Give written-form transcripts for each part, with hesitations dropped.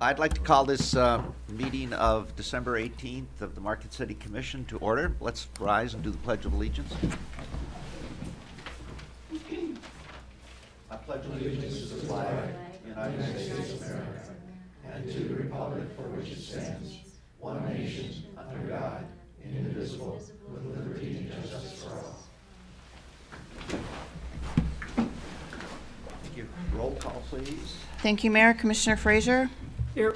I'd like to call this meeting of December 18th of the Market City Commission to order. Let's rise and do the Pledge of Allegiance. I pledge allegiance to the flag of the United States of America and to the republic for which it stands, one nation, under God, indivisible, with liberty and justice for all. Thank you. Roll call, please. Thank you, Mayor. Commissioner Frazier? Here.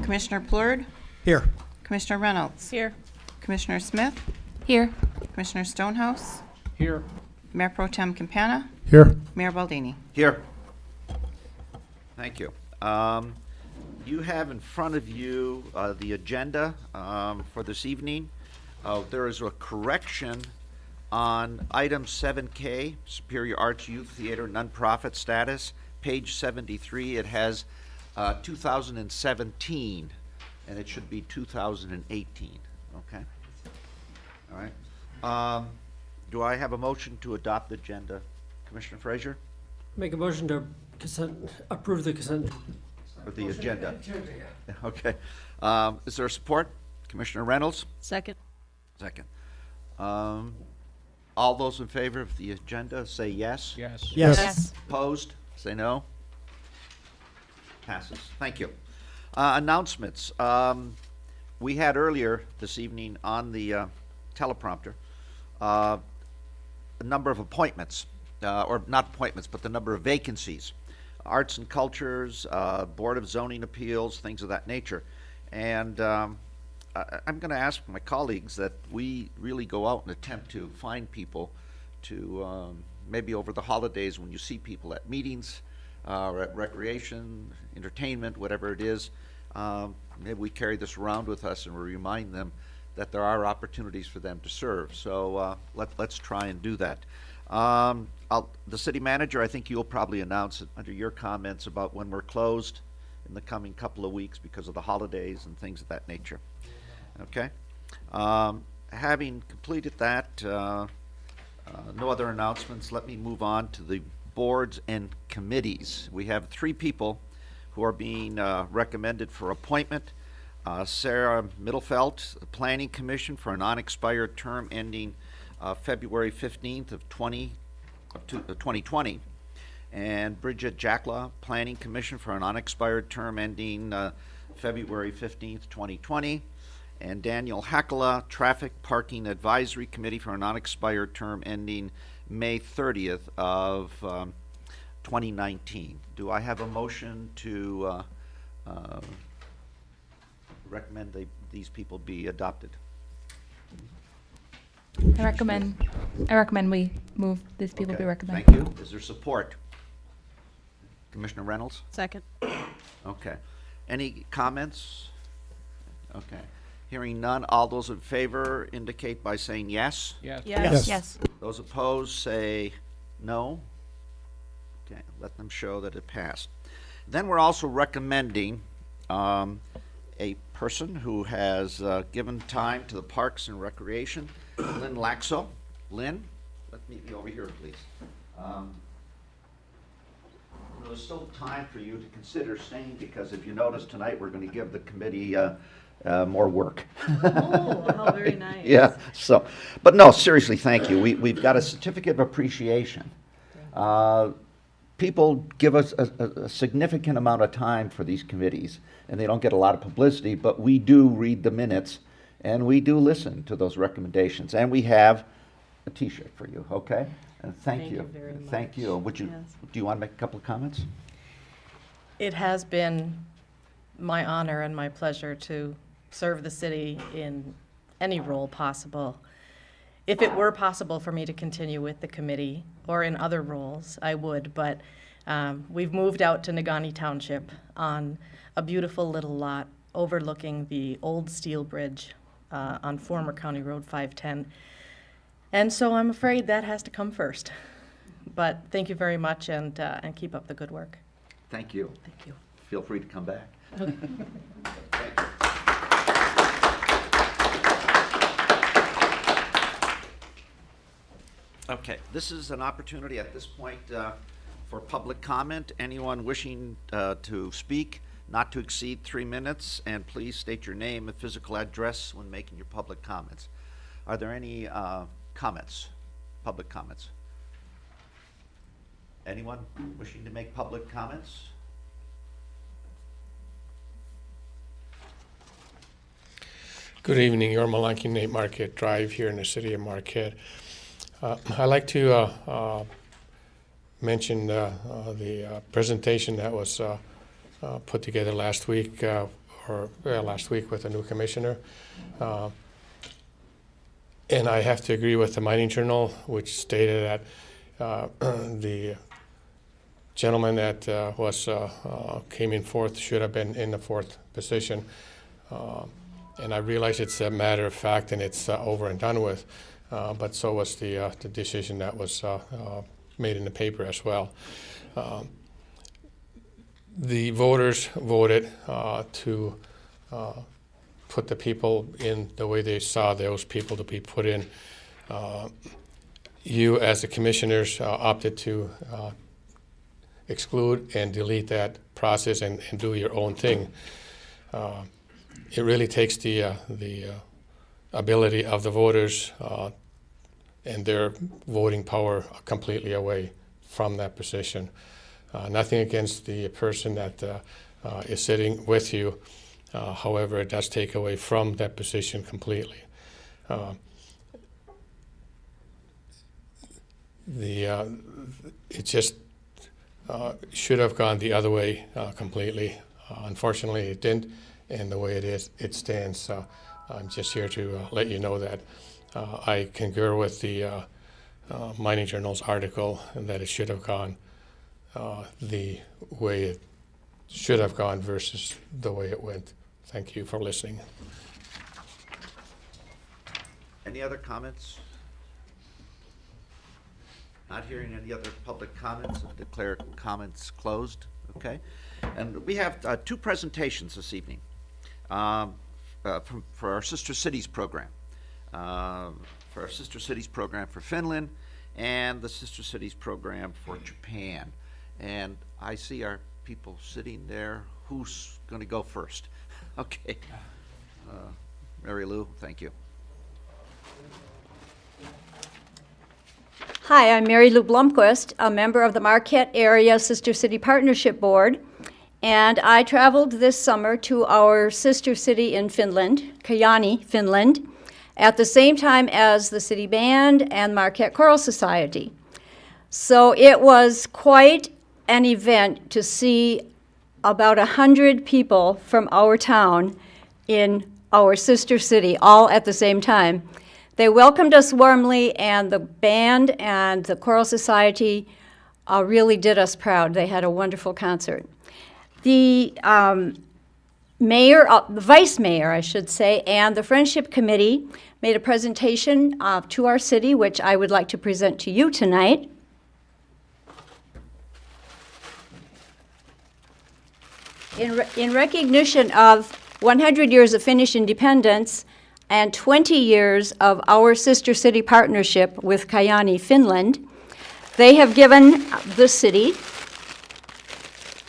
Commissioner Plurd? Here. Commissioner Reynolds? Here. Commissioner Smith? Here. Commissioner Stonehouse? Here. Mayor Pro Tem Campana? Here. Mayor Baldini? Here. Thank you. You have in front of you the agenda for this evening. There is a correction on item 7K, Superior Arts Youth Theater nonprofit status, page 73. It has 2017, and it should be 2018. Okay? All right. Do I have a motion to adopt the agenda? Commissioner Frazier? Make a motion to approve the consent. Or the agenda? Okay. Is there support? Commissioner Reynolds? Second. Second. All those in favor of the agenda, say yes. Yes. Yes. Opposed? Say no. Passes. Thank you. Announcements. We had earlier this evening on the teleprompter a number of appointments, or not appointments, but the number of vacancies. Arts and Cultures, Board of Zoning Appeals, things of that nature. And I'm going to ask my colleagues that we really go out and attempt to find people to maybe over the holidays when you see people at meetings, or at recreation, entertainment, whatever it is, maybe we carry this around with us and we remind them that there are opportunities for them to serve. So let's try and do that. The city manager, I think you'll probably announce it under your comments about when we're closed in the coming couple of weeks because of the holidays and things of that nature. Okay? Having completed that, no other announcements, let me move on to the boards and committees. We have 3 people who are being recommended for appointment. Sarah Middlefelt, the Planning Commission for a non-expired term ending February 15th of 2020. And Bridget Jacklaw, Planning Commission for an unexpired term ending February 15th, 2020. And Daniel Hakala, Traffic Parking Advisory Committee for a non-expired term ending May 30th of 2019. Do I have a motion to recommend these people be adopted? I recommend we move these people be Okay, recommended. thank you. Is there support? Commissioner Reynolds? Second. Okay. Any comments? Okay. Hearing none, all those in favor indicate by saying yes. Yes. Yes. Yes. Those opposed say no. Okay, let them show that it passed. Then we're also recommending a person who has given time to the Parks and Recreation, Lynn Laxo. Lynn, let me be over here, please. There's still time for you to consider staying because if you notice tonight, we're going to give the committee more work. Oh, how very nice. Yeah, so, but no, seriously, thank you. We've got a certificate of appreciation. People give us a significant amount of time for these committees, and they don't get a lot of publicity, but we do read the minutes, and we do listen to those recommendations, and we have a T-shirt for you, okay? And thank you. Thank you very Thank you. much. Yes. Do you want to make a couple of comments? It has been my honor and my pleasure to serve the city in any role possible. If it were possible for me to continue with the committee or in other roles, I would, but we've moved out to Negaunee Township on a beautiful little lot overlooking the old steel bridge on former County Road 510. And so I'm afraid that has to come first. But thank you very much and keep up the good work. Thank you. Thank you. Feel free to come back. Okay, this is an opportunity at this point for public comment. Anyone wishing to speak not to exceed 3 minutes, and please state your name and physical address when making your public comments. Are there any comments, public comments? Anyone wishing to make public comments? Good evening, Your Malanky, Nate Marquette Drive here in the city of Marquette. I'd like to mention the presentation that was put together last week, last week with the new commissioner. And I have to agree with the Mining Journal, which stated that the gentleman that came in fourth should have been in the fourth position. And I realize it's a matter of fact and it's over and done with, but so was the decision that was made in the paper as well. The voters voted to put the people in the way they saw those people to be put in. You, as the commissioners, opted to exclude and delete that process and do your own thing. It really takes the ability of the voters and their voting power completely away from that position. Nothing against the person that is sitting with you. However, it does take away from that position completely. It just should have gone the other way completely. Unfortunately, it didn't. And the way it is, it stands. I'm just here to let you know that I concur with the Mining Journal's article and that it should have gone the way it should have gone versus the way it went. Thank you for listening. Any other comments? Not hearing any other public comments, I'll declare comments closed. Okay. And we have 2 presentations this evening. For our Sister Cities program, for Finland, and the Sister Cities program for Japan. And I see our people sitting there. Who's going to go first? Okay. Mary Lou, thank you. Hi, I'm Mary Lou Blomquist, a member of the Marquette Area Sister City Partnership Board. And I traveled this summer to our sister city in Finland, Kajaani, Finland, at the same time as the City Band and Marquette Choral Society. So it was quite an event to see about 100 people from our town in our sister city, all at the same time. They welcomed us warmly, and the band and the Choral Society really did us proud. They had a wonderful concert. The mayor, the vice mayor, I should say, and the Friendship Committee made a presentation to our city, which I would like to present to you tonight. In recognition of 100 years of Finnish independence and 20 years of our sister city partnership with Kajaani, Finland, they have given the city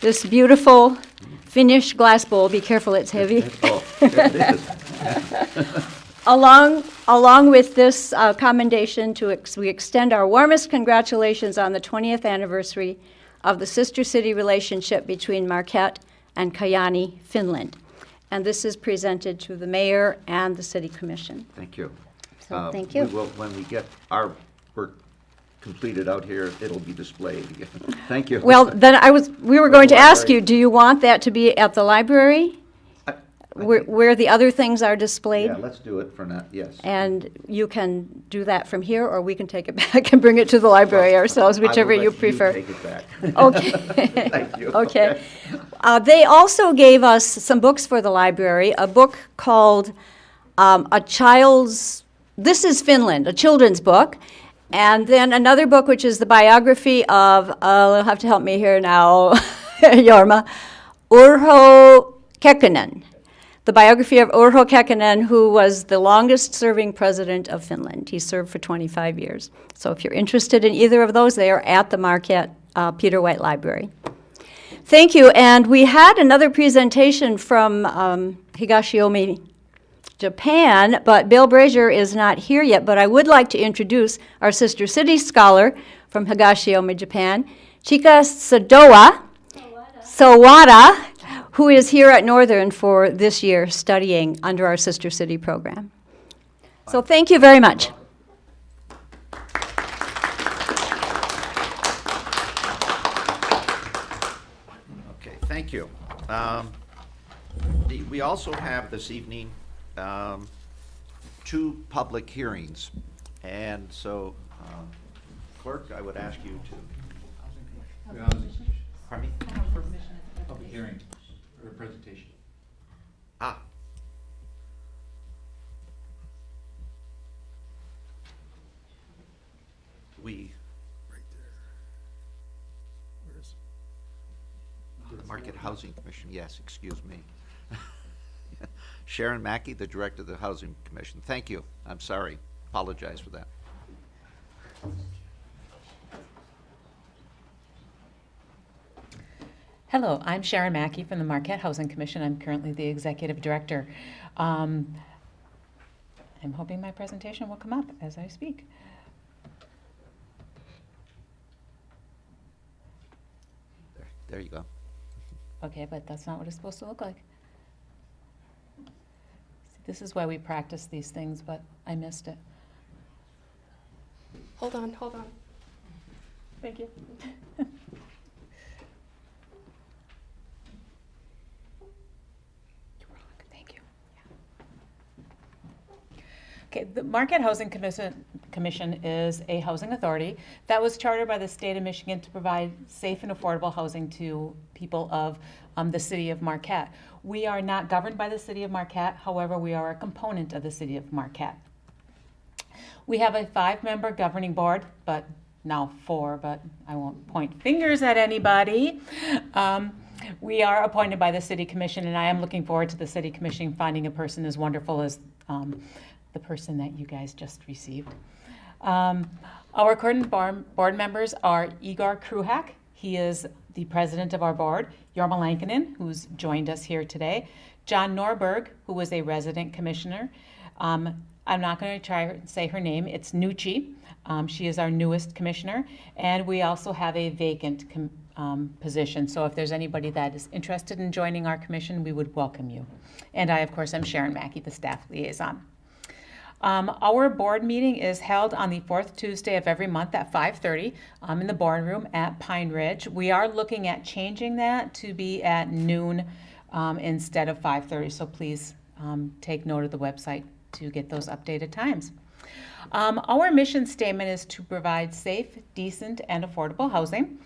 this beautiful Finnish glass bowl. Be careful, it's heavy. Oh, it is. Along with this commendation, we extend our warmest congratulations on the 20th anniversary of the sister city relationship between Marquette and Kajaani, Finland. And this is presented to the mayor and the city commission. Thank you. So, thank you. We will, when we get our work completed out here, it'll be displayed again. Thank you. Well, then we were going to ask you, do you want that to be at the library? Where the other things are displayed? Yeah, let's do it for now, yes. And you can do that from here, or we can take it back and bring it to the library ourselves, whichever you prefer. I will let you take it back. Okay. Thank you. Okay. They also gave us some books for the library, a book called This is Finland, a children's book, and then another book which is the biography of, you'll have to help me here now, Jorma, Urho Kekkonen. The biography of Urho Kekkonen, who was the longest-serving president of Finland. He served for 25 years. So if you're interested in either of those, they are at the Marquette Peter White Library. Thank you. And we had another presentation from Higashiomi, Japan, but Bill Brazier is not here yet. But I would like to introduce our Sister City scholar from Higashiomi, Japan, Chika Sawada, who is here at Northern for this year studying under our Sister City program. So thank you very much. Okay, thank you. We also have this evening 2 public hearings. And so, Clerk, I would ask you to. Pardon me? Public hearing or presentation. Ah. We. Right there. Where is it? The Market Housing Commission, yes, excuse me. Sharon Mackey, the Director of the Housing Commission. Thank you. I'm sorry. Apologize for that. Hello, I'm Sharon Mackey from the Marquette Housing Commission. I'm currently the Executive Director. I'm hoping my presentation will come up as I speak. There you go. Okay, but that's not what it's supposed to look like. This is why we practice these things, but I missed it. Hold on, hold on. Thank you. Thank you. Okay, the Marquette Housing Commission is a housing authority that was chartered by the state of Michigan to provide safe and affordable housing to people of the city of Marquette. We are not governed by the city of Marquette, however, we are a component of the city of Marquette. We have a 5-member governing board, but now 4, but I won't point fingers at anybody. We are appointed by the City Commission, and I am looking forward to the City Commission finding a person as wonderful as the person that you guys just received. Our current board members are Igor Kruhak. He is the president of our board. Jorma Lankinen, who's joined us here today. John Norberg, who was a resident commissioner. I'm not going to try and say her name. It's Nucci. She is our newest commissioner. And we also have a vacant position. So if there's anybody that is interested in joining our commission, we would welcome you. And I, of course, am Sharon Mackey, the staff liaison. Our board meeting is held on the 4th Tuesday of every month at 5:30 in the boardroom at Pine Ridge. We are looking at changing that to be at noon instead of 5:30. So please take note of the website to get those updated times. Our mission statement is to provide safe, decent, and affordable housing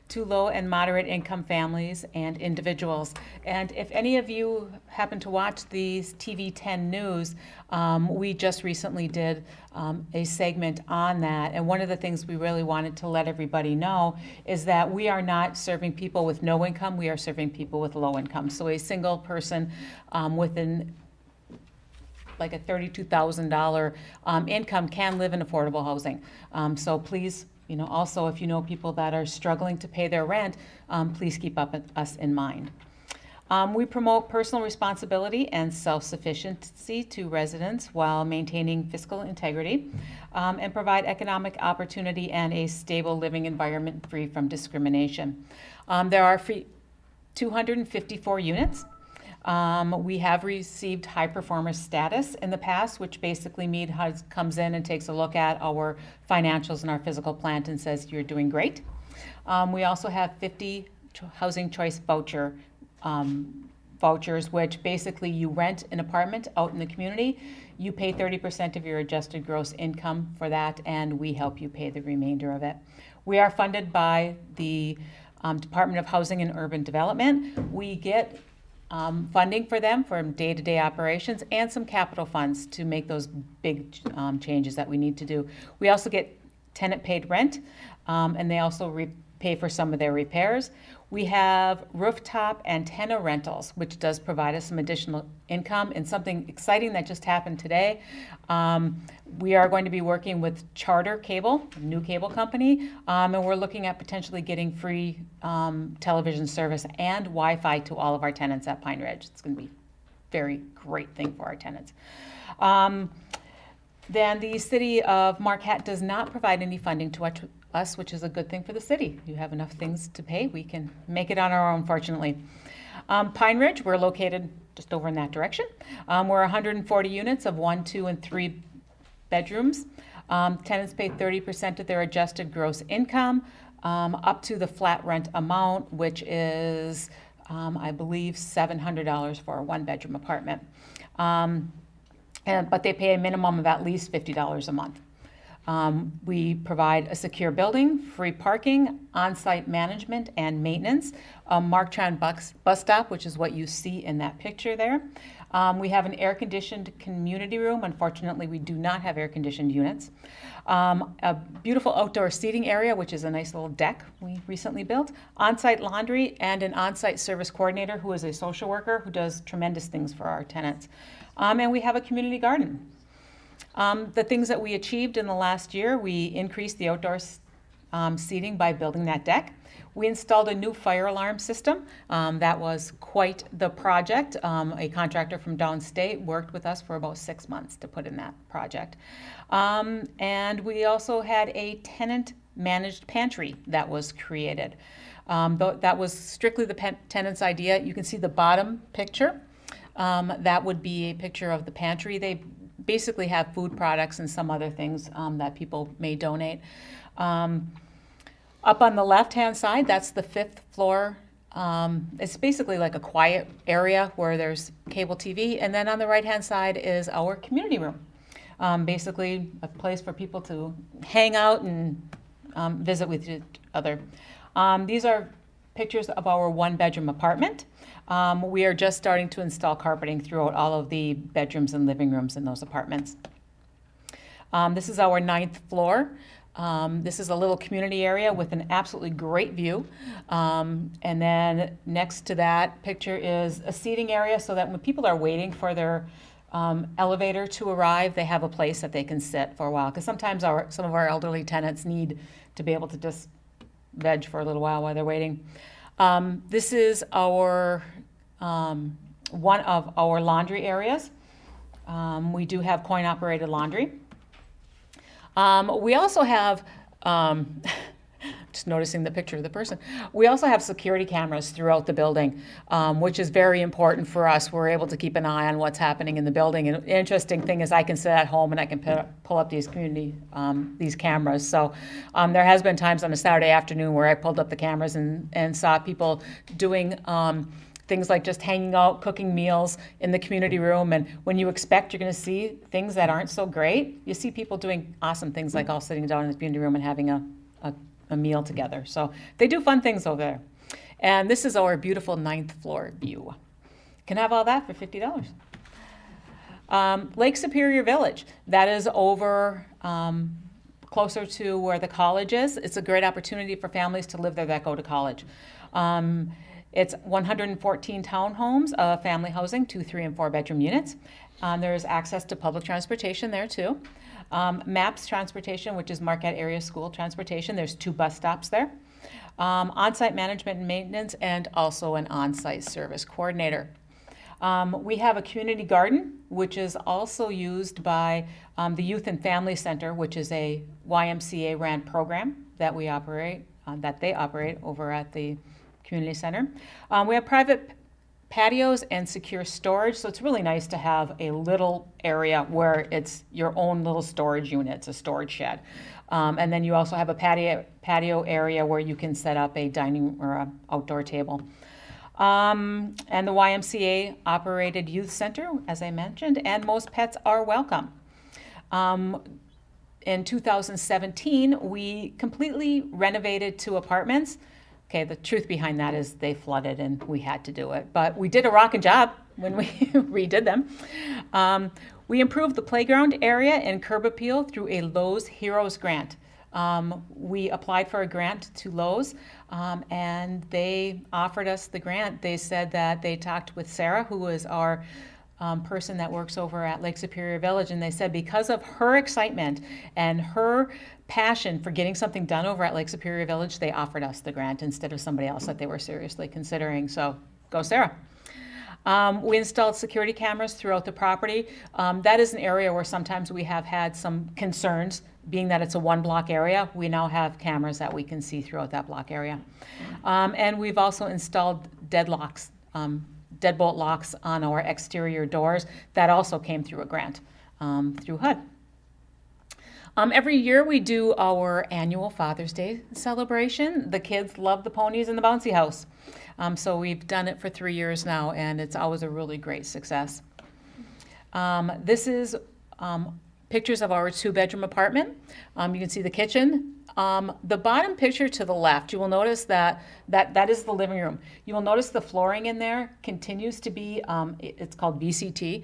to low and moderate income families and individuals. And if any of you happen to watch the TV 10 News, we just recently did a segment on that. And one of the things we really wanted to let everybody know is that we are not serving people with no income, we are serving people with low income. So a single person within like a $32,000 income can live in affordable housing. So please, also if you know people that are struggling to pay their rent, please keep us in mind. We promote personal responsibility and self-sufficiency to residents while maintaining fiscal integrity and provide economic opportunity and a stable living environment free from discrimination. There are 254 units. We have received high performer status in the past, which basically means comes in and takes a look at our financials and our physical plant and says you're doing great. We also have 50 housing choice vouchers, which basically you rent an apartment out in the community, you pay 30% of your adjusted gross income for that, and we help you pay the remainder of it. We are funded by the Department of Housing and Urban Development. We get funding for them for day-to-day operations and some capital funds to make those big changes that we need to do. We also get tenant paid rent, and they also pay for some of their repairs. We have rooftop antenna rentals, which does provide us some additional income. And something exciting that just happened today, we are going to be working with Charter Cable, a new cable company, and we're looking at potentially getting free television service and Wi-Fi to all of our tenants at Pine Ridge. It's going to be a very great thing for our tenants. Then the city of Marquette does not provide any funding to us, which is a good thing for the city. You have enough things to pay, we can make it on our own, fortunately. Pine Ridge, we're located just over in that direction. We're 140 units of 1, 2, and 3 bedrooms. Tenants pay 30% of their adjusted gross income, up to the flat rent amount, which is, I believe, $700 for a 1-bedroom apartment. But they pay a minimum of at least $50 a month. We provide a secure building, free parking, on-site management and maintenance, a Marktron bus stop, which is what you see in that picture there. We have an air-conditioned community room. Unfortunately, we do not have air-conditioned units. A beautiful outdoor seating area, which is a nice little deck we recently built. On-site laundry and an on-site service coordinator who is a social worker who does tremendous things for our tenants. And we have a community garden. The things that we achieved in the last year, we increased the outdoor seating by building that deck. We installed a new fire alarm system. That was quite the project. A contractor from downstate worked with us for about 6 months to put in that project. And we also had a tenant-managed pantry that was created. That was strictly the tenant's idea. You can see the bottom picture. That would be a picture of the pantry. They basically have food products and some other things that people may donate. Up on the left-hand side, that's the 5th floor. It's basically like a quiet area where there's cable TV. And then on the right-hand side is our community room. Basically a place for people to hang out and visit with each other. These are pictures of our 1-bedroom apartment. We are just starting to install carpeting throughout all of the bedrooms and living rooms in those apartments. This is our 9th floor. This is a little community area with an absolutely great view. And then next to that picture is a seating area so that when people are waiting for their elevator to arrive, they have a place that they can sit for a while. Because sometimes some of our elderly tenants need to be able to just veg for a little while they're waiting. This is our one of our laundry areas. We do have coin-operated laundry. We also have, just noticing the picture of the person, we also have security cameras throughout the building, which is very important for us. We're able to keep an eye on what's happening in the building. And the interesting thing is I can sit at home and I can pull up these these cameras. So there has been times on a Saturday afternoon where I pulled up the cameras and saw people doing things like just hanging out, cooking meals in the community room. And when you expect you're going to see things that aren't so great, you see people doing awesome things like all sitting down in the community room and having a meal together. So they do fun things over there. And this is our beautiful 9th floor view. Can have all that for $50. Lake Superior Village, that is over closer to where the college is. It's a great opportunity for families to live there that go to college. It's 114 townhomes, family housing, 2, 3, and 4-bedroom units. There's access to public transportation there too. MAPS Transportation, which is Marquette Area School Transportation. There's 2 bus stops there. On-site management and maintenance, and also an on-site service coordinator. We have a community garden, which is also used by the Youth and Family Center, which is a YMCA-ran program that we operate, that they operate over at the community center. We have private patios and secure storage, so it's really nice to have a little area where it's your own little storage unit. It's a storage shed. And then you also have a patio area where you can set up a dining or a outdoor table. And the YMCA operated youth center, as I mentioned, and most pets are welcome. In 2017, we completely renovated 2 apartments. Okay, the truth behind that is they flooded and we had to do it. But we did a rockin' job when we redid them. We improved the playground area and curb appeal through a Lowe's Heroes grant. We applied for a grant to Lowe's, and they offered us the grant. They said that they talked with Sarah, who is our person that works over at Lake Superior Village, and they said because of her excitement and her passion for getting something done over at Lake Superior Village, they offered us the grant instead of somebody else that they were seriously considering. So go Sarah. We installed security cameras throughout the property. That is an area where sometimes we have had some concerns, being that it's a one-block area. We now have cameras that we can see throughout that block area. And we've also installed deadbolt locks on our exterior doors. That also came through a grant through HUD. Every year we do our annual Father's Day celebration. The kids love the ponies and the bouncy house. So we've done it for 3 years now, and it's always a really great success. This is pictures of our 2-bedroom apartment. You can see the kitchen. The bottom picture to the left, you will notice that is the living room. You will notice the flooring in there continues to be, it's called VCT.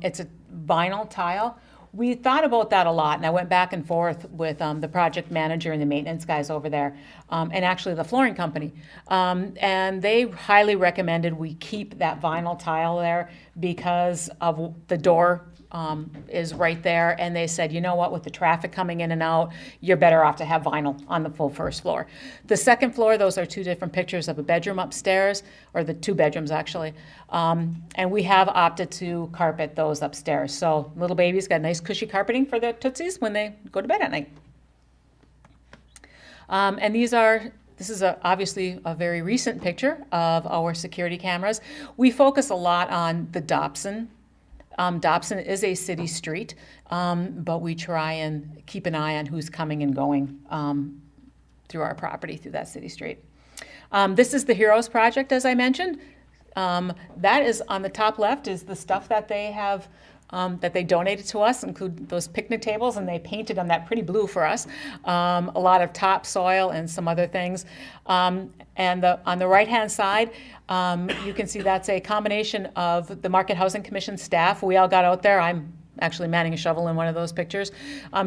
It's a vinyl tile. We thought about that a lot, and I went back and forth with the project manager and the maintenance guys over there, and actually the flooring company. And they highly recommended we keep that vinyl tile there because of the door is right there, and they said, you know what, with the traffic coming in and out, you're better off to have vinyl on the full first floor. The second floor, those are 2 different pictures of a bedroom upstairs, or the 2 bedrooms actually, and we have opted to carpet those upstairs. So little babies got nice cushy carpeting for their tootsies when they go to bed at night. And this is obviously a very recent picture of our security cameras. We focus a lot on the Dobson. Dobson is a city street, but we try and keep an eye on who's coming and going through our property, through that city street. This is the Heroes Project, as I mentioned. That is on the top left is the stuff that they have, that they donated to us, include those picnic tables, and they painted on that pretty blue for us. A lot of topsoil and some other things. And on the right-hand side, you can see that's a combination of the Market Housing Commission staff. We all got out there. I'm actually manning a shovel in one of those pictures.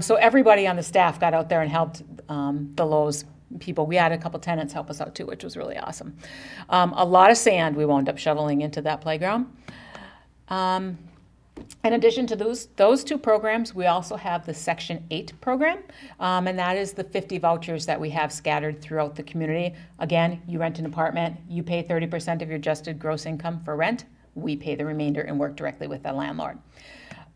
So everybody on the staff got out there and helped the Lowe's people. We had a couple tenants help us out too, which was really awesome. A lot of sand we wound up shoveling into that playground. In addition to those 2 programs, we also have the Section 8 program, and that is the 50 vouchers that we have scattered throughout the community. Again, you rent an apartment, you pay 30% of your adjusted gross income for rent, we pay the remainder and work directly with the landlord.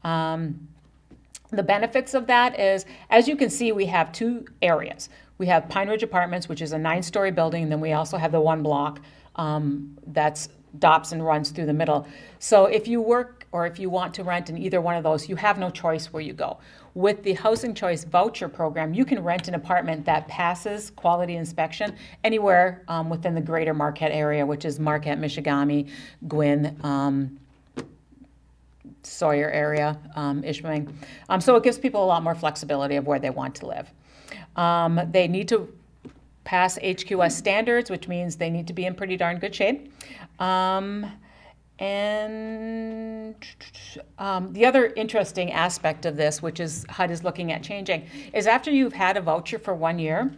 The benefits of that is, as you can see, we have 2 areas. We have Pine Ridge Apartments, which is a 9-story building, and then we also have the 1 block that's Dobson runs through the middle. So if you work or if you want to rent in either one of those, you have no choice where you go. With the Housing Choice Voucher Program, you can rent an apartment that passes quality inspection anywhere within the greater Marquette area, which is Marquette, Michigamme, Gwynn, Sawyer area, Ishpeming. So it gives people a lot more flexibility of where they want to live. They need to pass HQS standards, which means they need to be in pretty darn good shape. And the other interesting aspect of this, which is HUD is looking at changing, is after you've had a voucher for 1 year,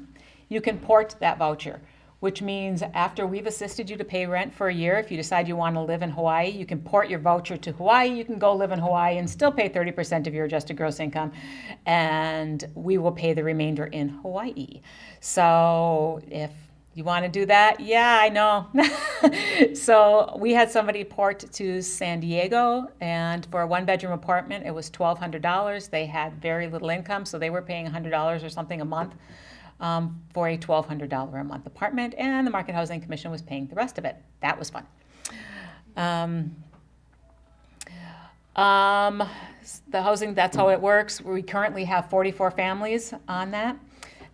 you can port that voucher, which means after we've assisted you to pay rent for a year, if you decide you want to live in Hawaii, you can port your voucher to Hawaii. You can go live in Hawaii and still pay 30% of your adjusted gross income, and we will pay the remainder in Hawaii. So if you want to do that? Yeah, I know. So we had somebody port to San Diego, and for a 1-bedroom apartment, it was $1,200. They had very little income, so they were paying $100 or something a month for a $1,200 a month apartment, and the Market Housing Commission was paying the rest of it. That was fun. The housing, that's how it works. We currently have 44 families on that.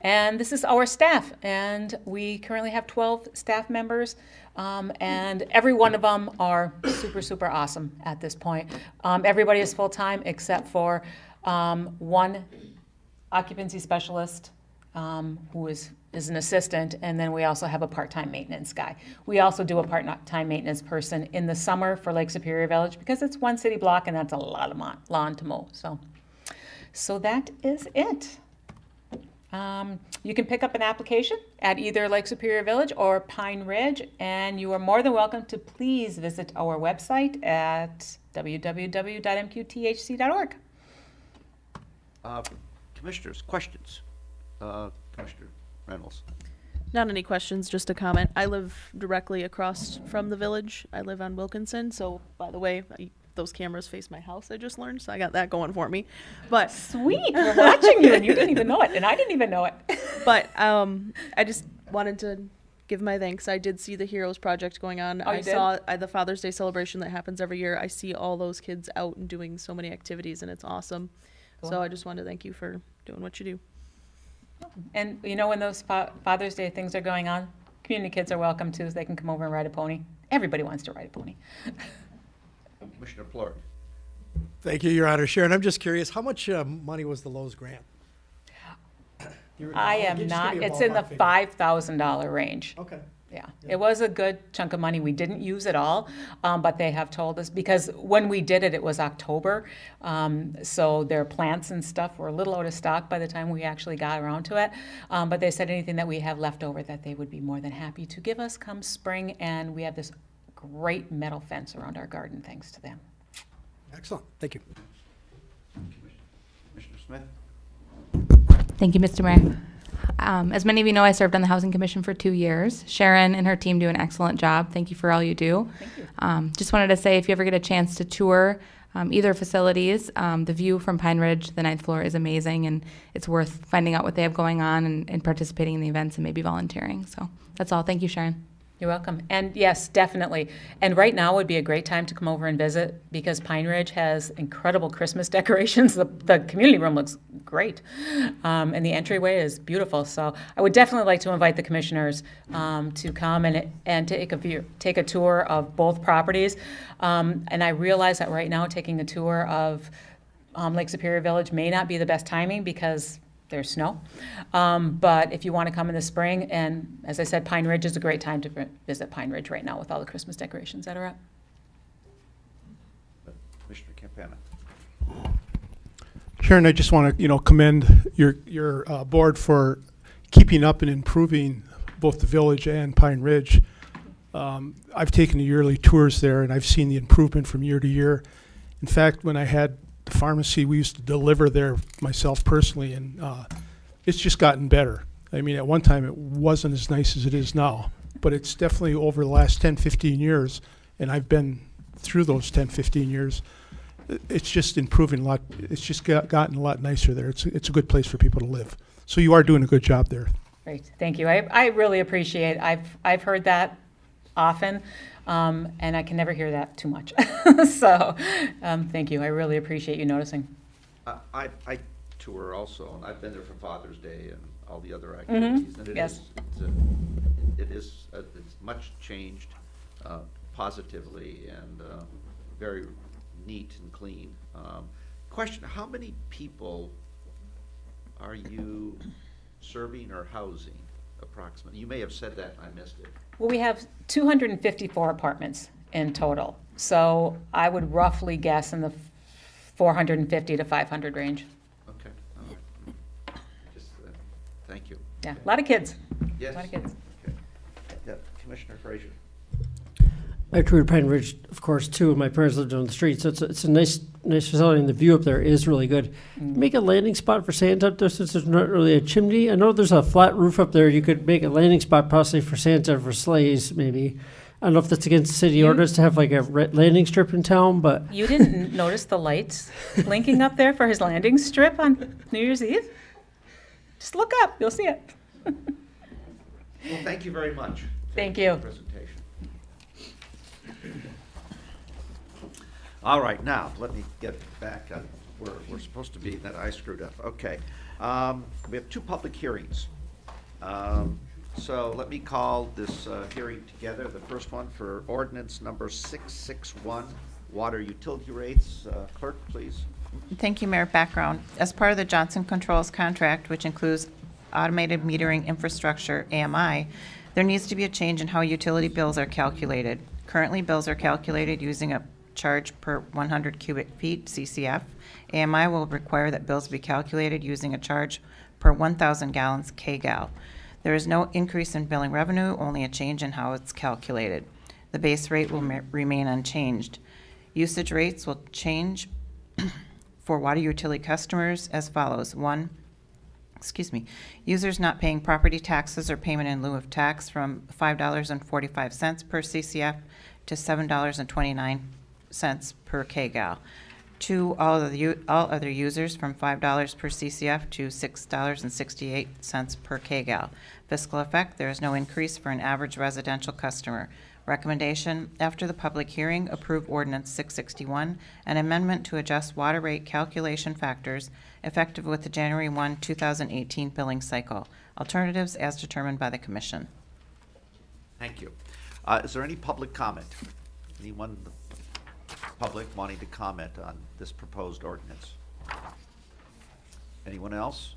And this is our staff, and we currently have 12 staff members, and every one of them are super, super awesome at this point. Everybody is full-time except for 1 occupancy specialist who is an assistant, and then we also have a part-time maintenance guy. We also do a part-time maintenance person in the summer for Lake Superior Village because it's 1 city block, and that's a lot of lawn to mow. So that is it. You can pick up an application at either Lake Superior Village or Pine Ridge, and you are more than welcome to please visit our website at www.mqthc.org. Commissioners, questions? Commissioner Reynolds. Not any questions, just a comment. I live directly across from the village. I live on Wilkinson, so by the way, those cameras face my house, I just learned, so I got that going for me. But Sweet, we're watching you, and you didn't even know it, and I didn't even know it. but I just wanted to give my thanks. I did see the Heroes Project going on. Oh, you I did? saw the Father's Day celebration that happens every year. I see all those kids out and doing so many activities, and it's awesome. Cool. So I just wanted to thank you for doing what you do. And you know, when those Father's Day things are going on, community kids are welcome too, so they can come over and ride a pony. Everybody wants to ride a pony. Commissioner Plord. Thank you, Your Honor. Sharon, I'm just curious, how much money was the Lowe's grant? I am Just not, give me a it's in the ballpark figure. $5,000 range. Okay. Yeah, it was a good chunk of money. We didn't use it all, but they have told us, because when we did it, it was October. So their plants and stuff were a little out of stock by the time we actually got around to it. But they said anything that we have left over that they would be more than happy to give us come spring. And we have this great metal fence around our garden, thanks to them. Excellent. Thank you. Commissioner Smith. Thank you, Mr. Mayor. As many of you know, I served on the Housing Commission for 2 years. Sharon and her team do an excellent job. Thank you for all you do. Thank you. Just wanted to say, if you ever get a chance to tour either facilities, the view from Pine Ridge, the 9th floor, is amazing, and it's worth finding out what they have going on and participating in the events and maybe volunteering. So that's all. Thank you, Sharon. You're welcome. And yes, definitely. And right now would be a great time to come over and visit, because Pine Ridge has incredible Christmas decorations. The community room looks great. And the entryway is beautiful. So I would definitely like to invite the commissioners to come and take a tour of both properties. And I realize that right now taking a tour of Lake Superior Village may not be the best timing because there's snow. But if you want to come in the spring, and as I said, Pine Ridge is a great time to visit Pine Ridge right now with all the Christmas decorations that are up. Commissioner Campana. Sharon, I just want to, commend your board for keeping up and improving both the village and Pine Ridge. I've taken the yearly tours there, and I've seen the improvement from year to year. In fact, when I had the pharmacy, we used to deliver there myself personally, and it's just gotten better. I mean, at one time it wasn't as nice as it is now, but it's definitely over the last 10, 15 years, and I've been through those 10, 15 years. It's just improving a lot. It's just gotten a lot nicer there. It's a good place for people to live. So you are doing a good job there. Great, thank you. I really appreciate it. I've heard that often, and I can never hear that too much. So thank you. I really appreciate you noticing. I tour also, and I've been there for Father's Day and all the other activities. And Yes. it's much changed positively and very neat and clean. Question, how many people are you serving or housing approximately? You may have said that, I missed it. Well, we have 254 apartments in total. So I would roughly guess in the 450 to 500 range. Okay, all right. Just, thank you. Yeah, a lot of kids. Yes. A lot of kids. Okay. Yeah, Commissioner Frazier. I toured Pine Ridge, of course, too, and my parents lived on the street, so it's a nice facility, and the view up there is really good. Make a landing spot for Santa up there, since there's not really a chimney. I know there's a flat roof up there. You could make a landing spot possibly for Santa, for sleighs, maybe. I don't know if that's against city orders to have like a landing strip in town, but You didn't notice the lights blinking up there for his landing strip on New Year's Eve? Just look up, you'll see it. Well, thank you very much. Thank for you. the presentation. All right, now, let me get back on where we're supposed to be, that I screwed up. Okay. We have two public hearings. So let me call this hearing together. The first one for ordinance number 661, water utility rates. Clerk, please. Thank you, Mayor. Background. As part of the Johnson Controls contract, which includes automated metering infrastructure, AMI, there needs to be a change in how utility bills are calculated. Currently, bills are calculated using a charge per 100 cubic feet, CCF. AMI will require that bills be calculated using a charge per 1,000 gallons KGAL. There is no increase in billing revenue, only a change in how it's calculated. The base rate will remain unchanged. Usage rates will change for water utility customers as follows. Users not paying property taxes or payment in lieu of tax from $5.45 per CCF to $7.29 per KGAL. 2, all other users from $5 per CCF to $6.68 per KGAL. Fiscal effect, there is no increase for an average residential customer. Recommendation, after the public hearing, approve ordinance 661, an amendment to adjust water rate calculation factors effective with the January 1, 2018 billing cycle. Alternatives as determined by the commission. Thank you. Is there any public comment? Anyone in the public wanting to comment on this proposed ordinance? Anyone else?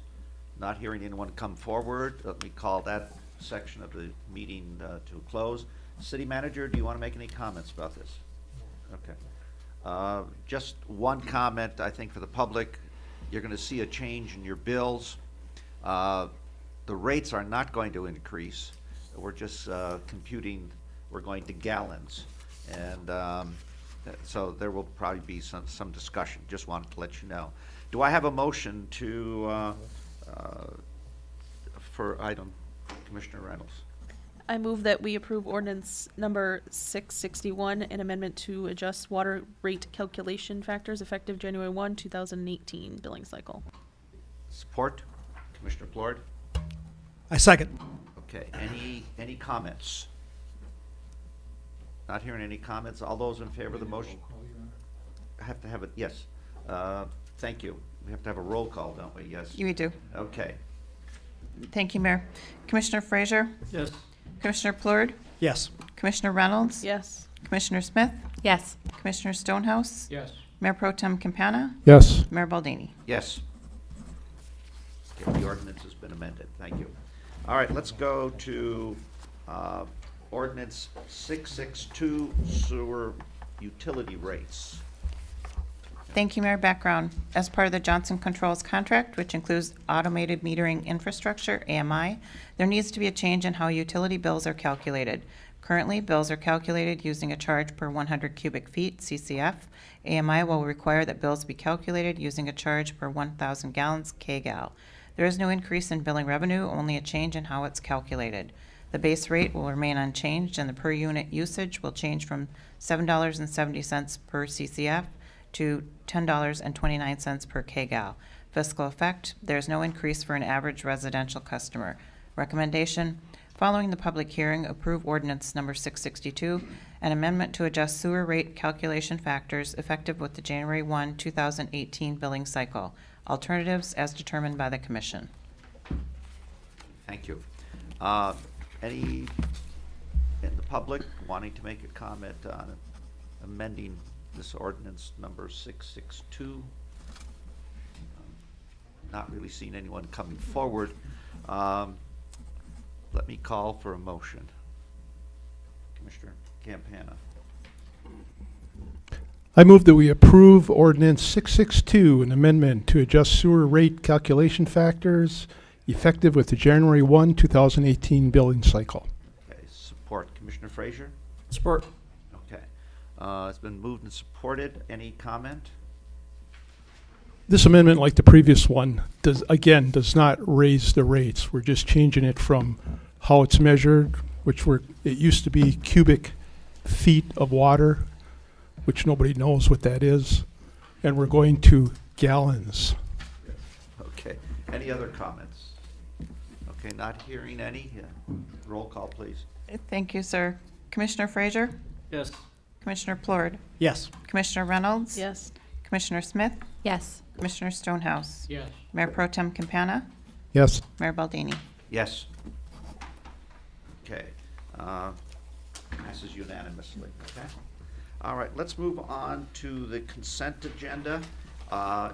Not hearing anyone come forward, let me call that section of the meeting to a close. City Manager, do you want to make any comments about this? Okay. Just one comment, I think, for the public. You're going to see a change in your bills. The rates are not going to increase. We're just computing, we're going to gallons. And so there will probably be some discussion. Just wanted to let you know. Do I have a motion to, for item, Commissioner Reynolds? I move that we approve ordinance number 661, an amendment to adjust water rate calculation factors effective January 1, 2018 billing cycle. Support? Commissioner Plord? I second. Okay, any comments? Not hearing any comments. All those in favor of the motion? I have to have it, yes. Thank you. We have to have a roll call, don't we? Yes. You do. Okay. Thank you, Mayor. Commissioner Frazier? Yes. Commissioner Plord? Yes. Commissioner Reynolds? Yes. Commissioner Smith? Yes. Commissioner Stonehouse? Yes. Mayor Pro Tem Campana? Yes. Mayor Baldini? Yes. Okay, the ordinance has been amended. Thank you. All right, let's go to ordinance 662, sewer utility rates. Thank you, Mayor. Background. As part of the Johnson Controls contract, which includes automated metering infrastructure, AMI, there needs to be a change in how utility bills are calculated. Currently, bills are calculated using a charge per 100 cubic feet, CCF. AMI will require that bills be calculated using a charge per 1,000 gallons, KGAL. There is no increase in billing revenue, only a change in how it's calculated. The base rate will remain unchanged, and the per unit usage will change from $7.70 per CCF to $10.29 per KGAL. Fiscal effect, there is no increase for an average residential customer. Recommendation, following the public hearing, approve ordinance number 662, an amendment to adjust sewer rate calculation factors effective with the January 1, 2018 billing cycle. Alternatives as determined by the commission. Thank you. Any in the public wanting to make a comment on amending this ordinance number 662? Not really seeing anyone coming forward. Let me call for a motion. Commissioner Campana. I move that we approve ordinance 662, an amendment to adjust sewer rate calculation factors effective with the January 1, 2018 billing cycle. Okay, support. Commissioner Frazier? Support. Okay. It's been moved and supported. Any comment? This amendment, like the previous one, does not raise the rates. We're just changing it from how it's measured, it used to be cubic feet of water, which nobody knows what that is, and we're going to gallons. Okay. Any other comments? Okay, not hearing any. Roll call, please. Thank you, sir. Commissioner Frazier? Yes. Commissioner Plord? Yes. Commissioner Reynolds? Yes. Commissioner Smith? Yes. Commissioner Stonehouse? Yes. Mayor Pro Tem Campana? Yes. Mayor Baldini? Yes. Okay. Passes unanimously. Okay. All right, let's move on to the consent agenda.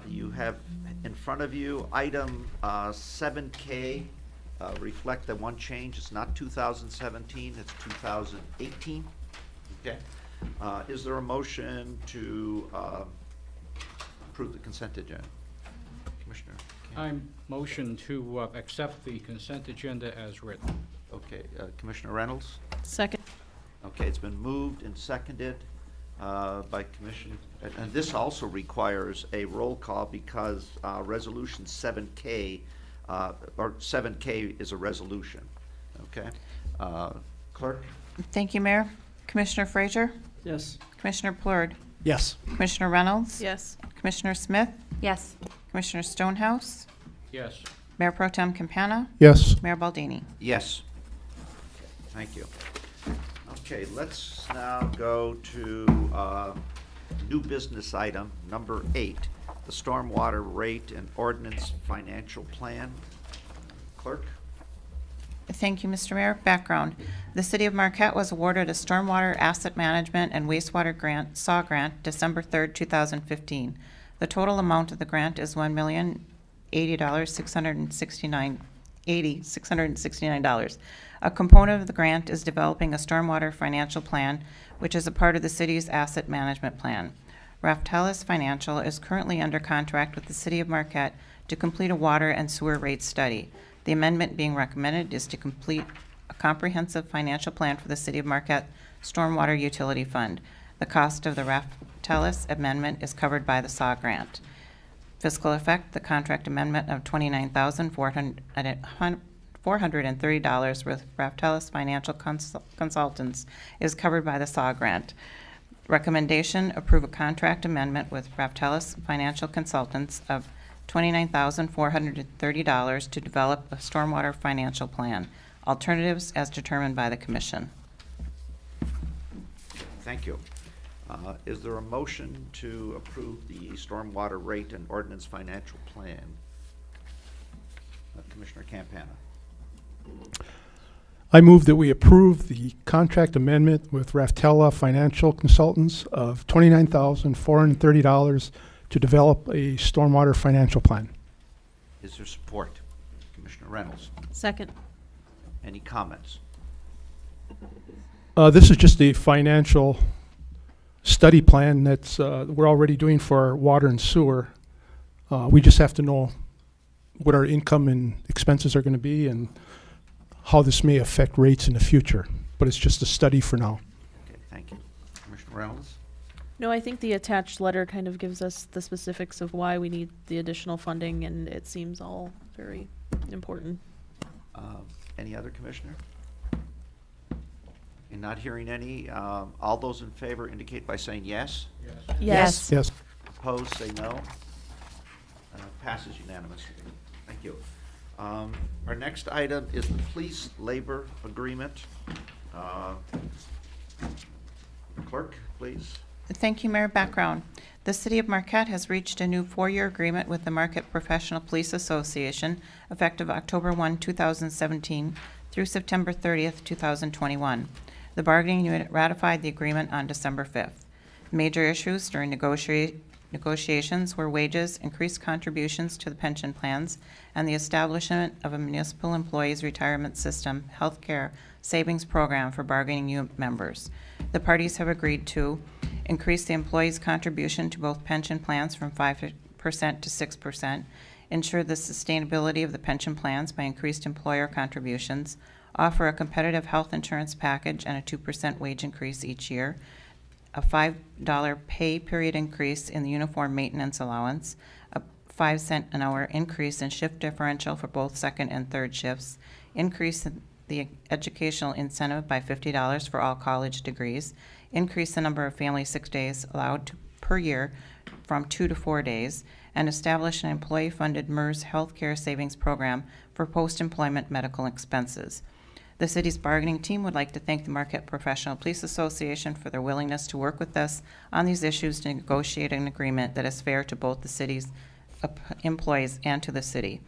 You have in front of you item 7K. Reflect that one change. It's not 2017, it's 2018. Okay. Is there a motion to approve the consent agenda? Commissioner I'm motion to accept the consent agenda as written. Okay, Commissioner Reynolds? Second. Okay, it's been moved and seconded by Commissioner, and this also requires a roll call because Resolution 7K, or 7K is a resolution, okay? Clerk? Thank you, Mayor. Commissioner Frazier? Yes. Commissioner Plurd? Yes. Commissioner Reynolds? Yes. Commissioner Smith? Yes. Commissioner Stonehouse? Yes. Mayor Pro Tem Campana? Yes. Mayor Baldini? Yes. Okay, thank you. Okay, let's now go to new business item number 8, the Stormwater Rate and Ordinance Financial Plan. Clerk? Thank you, Mr. Mayor. Background. The City of Marquette was awarded a Stormwater Asset Management and Wastewater Grant, SAW grant, December 3rd, 2015. The total amount of the grant is $1,080,669. A component of the grant is developing a stormwater financial plan, which is a part of the city's asset management plan. Raftellus Financial is currently under contract with the City of Marquette to complete a water and sewer rate study. The amendment being recommended is to complete a comprehensive financial plan for the City of Marquette Stormwater Utility Fund. The cost of the Raftellus amendment is covered by the SAW grant. Fiscal effect, the contract amendment of $29,430 with Raftellus Financial Consultants is covered by the SAW grant. Recommendation, approve a contract amendment with Raftellus Financial Consultants of $29,430 to develop a stormwater financial plan. Alternatives as determined by the commission. Thank you. Is there a motion to approve the Stormwater Rate and Ordinance Financial Plan? Commissioner Campana? I move that we approve the contract amendment with Raftella Financial Consultants of $29,430 to develop a stormwater financial plan. Is there support? Commissioner Reynolds? Second. Any comments? This is just a financial study plan that's we're already doing for our water and sewer. We just have to know what our income and expenses are going to be and how this may affect rates in the future. But it's just a study for now. Okay, thank you. Commissioner Reynolds? No, I think the attached letter kind of gives us the specifics of why we need the additional funding, and it seems all very important. Any other commissioner? And not hearing any, all those in favor indicate by saying yes. Yes. Yes. Opposed, say no. Passes unanimously. Thank you. Our next item is the police labor agreement. Clerk, please. Thank you, Mayor. Background. The City of Marquette has reached a new 4-year agreement with the Marquette Professional Police Association effective October 1, 2017 through September 30th, 2021. The bargaining unit ratified the agreement on December 5th. Major issues during negotiations were wages, increased contributions to the pension plans, and the establishment of a municipal employees retirement system health care savings program for bargaining unit members. The parties have agreed to increase the employees' contribution to both pension plans from 5% to 6%, ensure the sustainability of the pension plans by increased employer contributions, offer a competitive health insurance package and a 2% wage increase each year, a $5 pay period increase in the uniform maintenance allowance, a 5-cent an hour increase in shift differential for both second and third shifts, increase in the educational incentive by $50 for all college degrees, increase the number of family sick days allowed per year from 2 to 4 days, and establish an employee-funded MERS healthcare savings program for post-employment medical expenses. The city's bargaining team would like to thank the Marquette Professional Police Association for their willingness to work with us on these issues to negotiate an agreement that is fair to both the city's employees and to the city.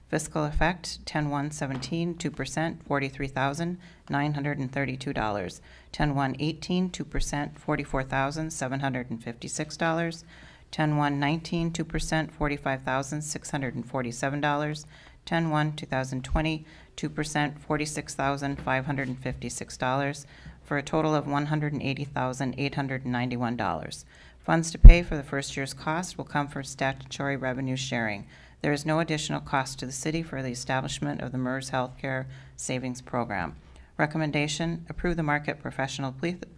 Fiscal effect, 10/1/17, 2%, $43,932. 10/1/18, 2%, $44,756. 10/1/19, 2%, $45,647. 10/1/2020, 2%, $46,556, for a total of $180,891. Funds to pay for the first year's cost will come from statutory revenue sharing. There is no additional cost to the city for the establishment of the MERS Healthcare Savings Program. Recommendation, approve the Marquette Professional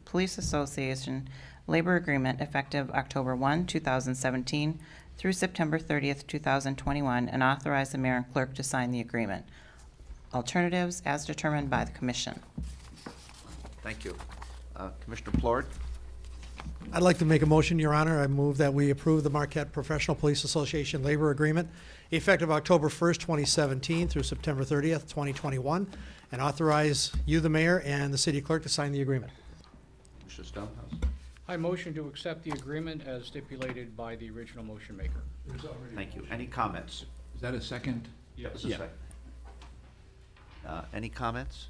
Police Association labor agreement effective October 1, 2017 through September 30th, 2021, and authorize the mayor and clerk to sign the agreement. Alternatives as determined by the commission. Thank you. Commissioner Plord? I'd like to make a motion, Your Honor. I move that we approve the Marquette Professional Police Association labor agreement effective October 1st, 2017 through September 30th, 2021, and authorize you, the mayor, and the city clerk to sign the agreement. Mr. Stonehouse? I motion to accept the agreement as stipulated by the original motion maker. Thank you. Any comments? Is that a second? This is a second. Any comments?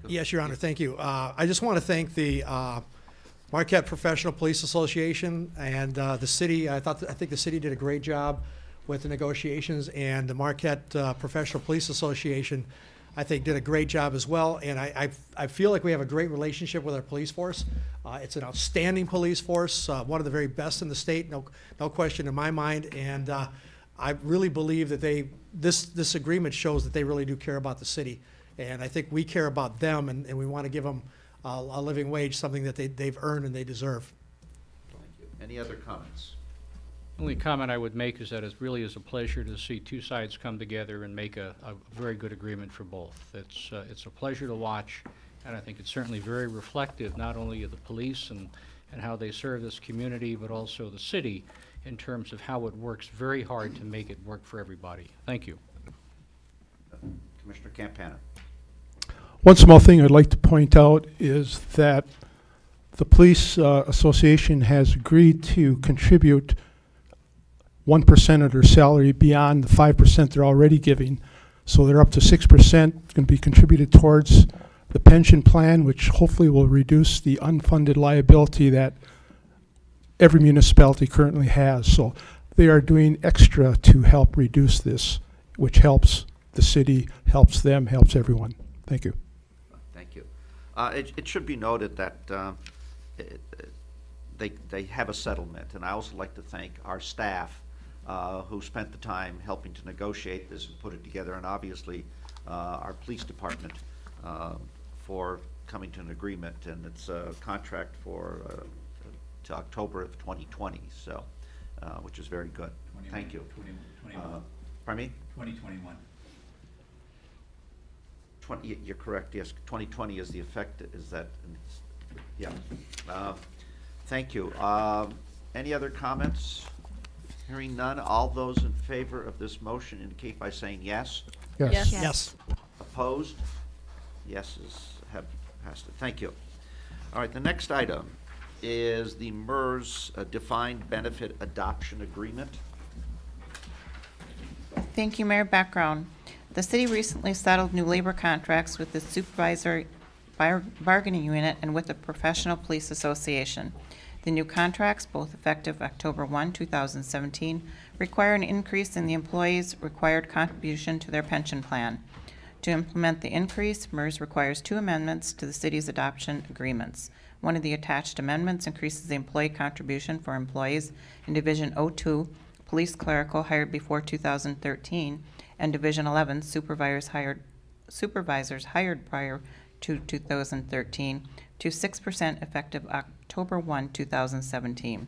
Yes, Your Honor, thank you. I just want to thank the Marquette Professional Police Association and the city. I think the city did a great job with the negotiations, and the Marquette Professional Police Association, I think, did a great job as well. And I feel like we have a great relationship with our police force. It's an outstanding police force, one of the very best in the state, no question in my mind. And I really believe that this agreement shows that they really do care about the city. And I think we care about them, and we want to give them a living wage, something that they've earned and they deserve. Thank you. Any other comments? Only comment I would make is that it really is a pleasure to see two sides come together and make a very good agreement for both. It's a pleasure to watch, and I think it's certainly very reflective not only of the police and how they serve this community, but also the city in terms of how it works very hard to make it work for everybody. Thank you. Commissioner Campana? One small thing I'd like to point out is that the police association has agreed to contribute 1% of their salary beyond the 5% they're already giving. So they're up to 6%. It's going to be contributed towards the pension plan, which hopefully will reduce the unfunded liability that every municipality currently has. So they are doing extra to help reduce this, which helps the city, helps them, helps everyone. Thank you. Thank you. It should be noted that they have a settlement, and I also like to thank our staff who spent the time helping to negotiate this and put it together, and obviously our police department for coming to an agreement, and it's a contract for to October of 2020, so which is very good. Thank you. 2021. Pardon me? 2021. You're correct, yes. 2020 is the effect, is that, yeah. Thank you. Any other comments? Hearing none, all those in favor of this motion indicate by saying yes. Yes. Yes. Opposed? Yeses have passed it. Thank you. All right, the next item is the MERS Defined Benefit Adoption Agreement. Thank you, Mayor. Background. The city recently settled new labor contracts with the supervisory bargaining unit and with the Professional Police Association. The new contracts, both effective October 1, 2017, require an increase in the employees' required contribution to their pension plan. To implement the increase, MERS requires 2 amendments to the city's adoption agreements. One of the attached amendments increases the employee contribution for employees in Division 02, police clerical hired before 2013, and Division 11, supervisors hired prior to 2013, to 6% effective October 1, 2017.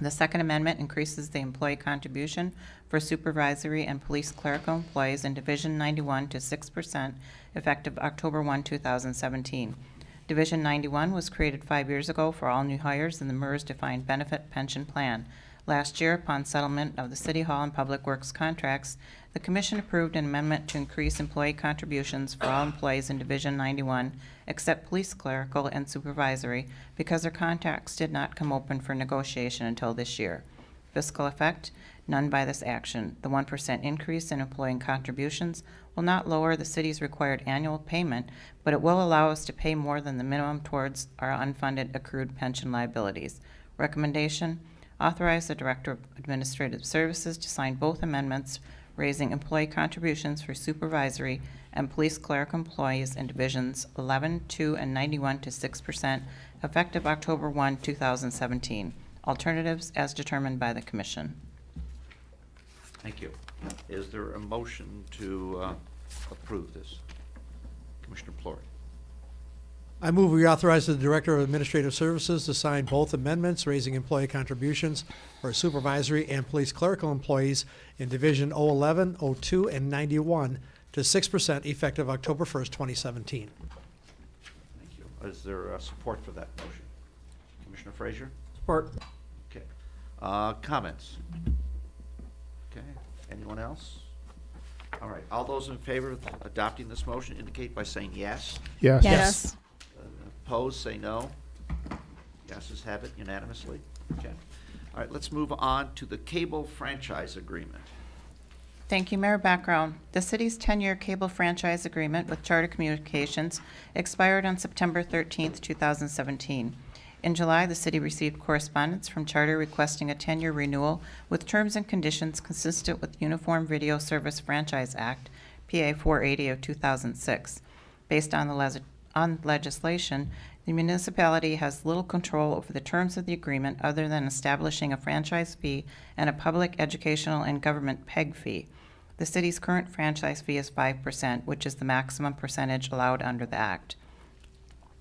The second amendment increases the employee contribution for supervisory and police clerical employees in Division 91 to 6% effective October 1, 2017. Division 91 was created 5 years ago for all new hires in the MERS Defined Benefit Pension Plan. Last year, upon settlement of the City Hall and Public Works contracts, the Commission approved an amendment to increase employee contributions for all employees in Division 91, except police clerical and supervisory, because their contracts did not come open for negotiation until this year. Fiscal effect, none by this action. The 1% increase in employee contributions will not lower the city's required annual payment, but it will allow us to pay more than the minimum towards our unfunded accrued pension liabilities. Recommendation, authorize the Director of Administrative Services to sign both amendments raising employee contributions for supervisory and police clerical employees in Divisions 11, 2, and 91 to 6%, effective October 1, 2017. Alternatives as determined by the Commission. Thank you. Is there a motion to approve this? Commissioner Plory. I move we authorize the Director of Administrative Services to sign both amendments raising employee contributions for supervisory and police clerical employees in Division 011, 02, and 91 to 6% effective October 1st, 2017. Thank you. Is there support for that motion? Commissioner Frazier? Support. Okay. Comments? Okay. Anyone else? All right. All those in favor of adopting this motion indicate by saying yes. Yes. Yes. Opposed, say no. Yeses have it unanimously. Okay. All right, let's move on to the cable franchise agreement. Thank you, Mayor Background. The city's 10-year cable franchise agreement with Charter Communications expired on September 13th, 2017. In July, the city received correspondence from Charter requesting a 10-year renewal with terms and conditions consistent with Uniform Video Service Franchise Act, PA 480 of 2006. Based on legislation, the municipality has little control over the terms of the agreement other than establishing a franchise fee and a public, educational, and government PEG fee. The city's current franchise fee is 5%, which is the maximum percentage allowed under the act.